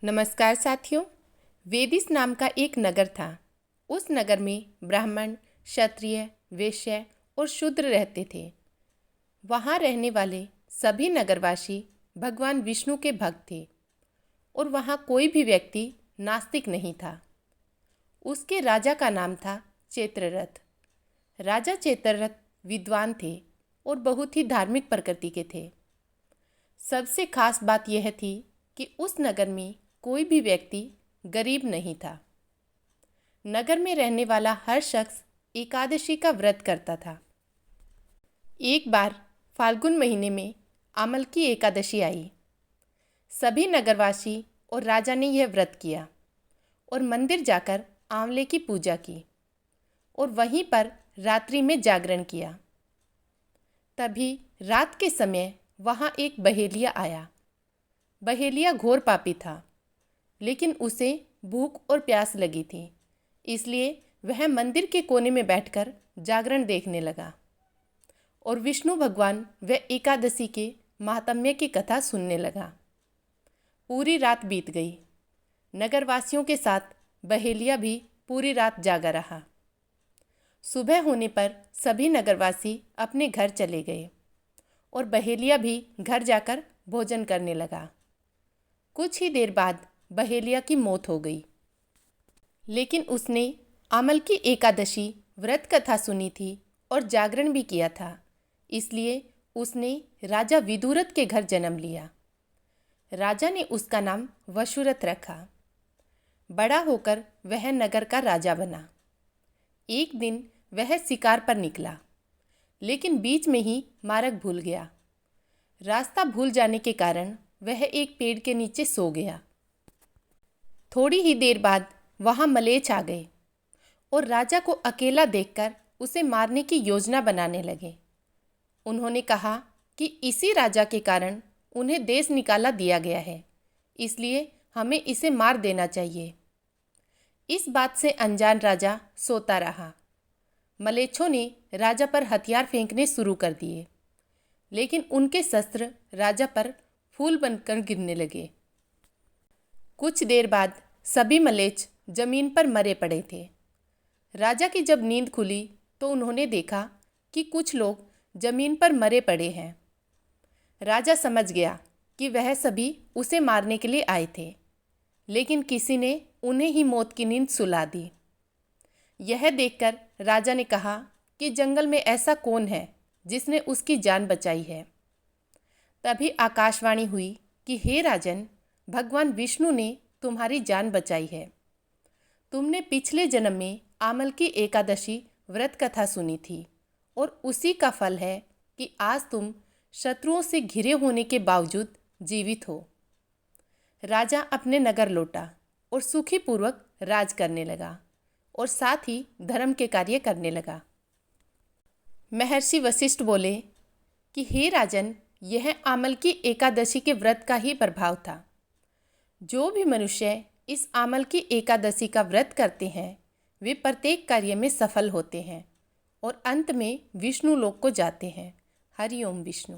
नमस्कार साथियों। वेदिस नाम का एक नगर था। उस नगर में ब्राह्मण, क्षत्रिय, वैश्य और शूद्र रहते थे। वहाँ रहने वाले सभी नगरवासी भगवान विष्णु के भक्त थे और वहाँ कोई भी व्यक्ति नास्तिक नहीं था। उसके राजा का नाम था चैत्ररथ। राजा चैत्ररथ विद्वान थे और बहुत ही धार्मिक प्रकृति के थे। सबसे खास बात यह थी कि उस नगर में कोई भी व्यक्ति गरीब नहीं था। नगर में रहने वाला हर शख्स एकादशी का व्रत करता था। एक बार फाल्गुन महीने में आमल की एकादशी आई। सभी नगरवासी और राजा ने यह व्रत किया और मंदिर जाकर आंवले की पूजा की और वहीं पर रात्रि में जागरण किया। तभी रात के समय वहाँ एक बहेलिया आया। बहेलिया घोर पापी था, लेकिन उसे भूख और प्यास लगी थी, इसलिए वह मंदिर के कोने में बैठकर जागरण देखने लगा और विष्णु भगवान व एकादशी के महात्म्य की कथा सुनने लगा। पूरी रात बीत गई। नगरवासियों के साथ बहेलिया भी पूरी रात जागा रहा। सुबह होने पर सभी नगरवासी अपने घर चले गए और बहेलिया भी घर जाकर भोजन करने लगा। कुछ ही देर बाद बहेलिया की मौत हो गई, लेकिन उसने आमल की एकादशी व्रत कथा सुनी थी और जागरण भी किया था, इसलिए उसने राजा विदुरथ के घर जन्म लिया। राजा ने उसका नाम वशुरथ रखा। बड़ा होकर वह नगर का राजा बना। एक दिन वह शिकार पर निकला, लेकिन बीच में ही मार्ग भूल गया। रास्ता भूल जाने के कारण वह एक पेड़ के नीचे सो गया। थोड़ी ही देर बाद वहाँ मलेच्छ आ गए और राजा को अकेला देखकर उसे मारने की योजना बनाने लगे। उन्होंने कहा कि इसी राजा के कारण उन्हें देश निकाला दिया गया है, इसलिए हमें इसे मार देना चाहिए। इस बात से अनजान राजा सोता रहा। मलेच्छों ने राजा पर हथियार फेंकने शुरू कर दिए, लेकिन उनके शस्त्र राजा पर फूल बनकर गिरने लगे। कुछ देर बाद सभी मलेच्छ जमीन पर मरे पड़े थे। राजा की जब नींद खुली तो उन्होंने देखा कि कुछ लोग जमीन पर मरे पड़े हैं। राजा समझ गया कि वह सभी उसे मारने के लिए आए थे, लेकिन किसी ने उन्हें ही मौत की नींद सुला दी। यह देखकर राजा ने कहा कि जंगल में ऐसा कौन है जिसने उसकी जान बचाई है। तभी आकाशवाणी हुई कि हे राजन, भगवान विष्णु ने तुम्हारी जान बचाई है। तुमने पिछले जन्म में आमल की एकादशी व्रत कथा सुनी थी और उसी का फल है कि आज तुम शत्रुओं से घिरे होने के बावजूद जीवित हो। राजा अपने नगर लौटा और सुखीपूर्वक राज करने लगा और साथ ही धर्म के कार्य करने लगा। महर्षि वशिष्ठ बोले कि हे राजन, यह आमल की एकादशी के व्रत का ही प्रभाव था। जो भी मनुष्य इस आमल की एकादशी का व्रत करते हैं, वे प्रत्येक कार्य में सफल होते हैं और अंत में विष्णु लोक को जाते हैं। हरि ओम विष्णु।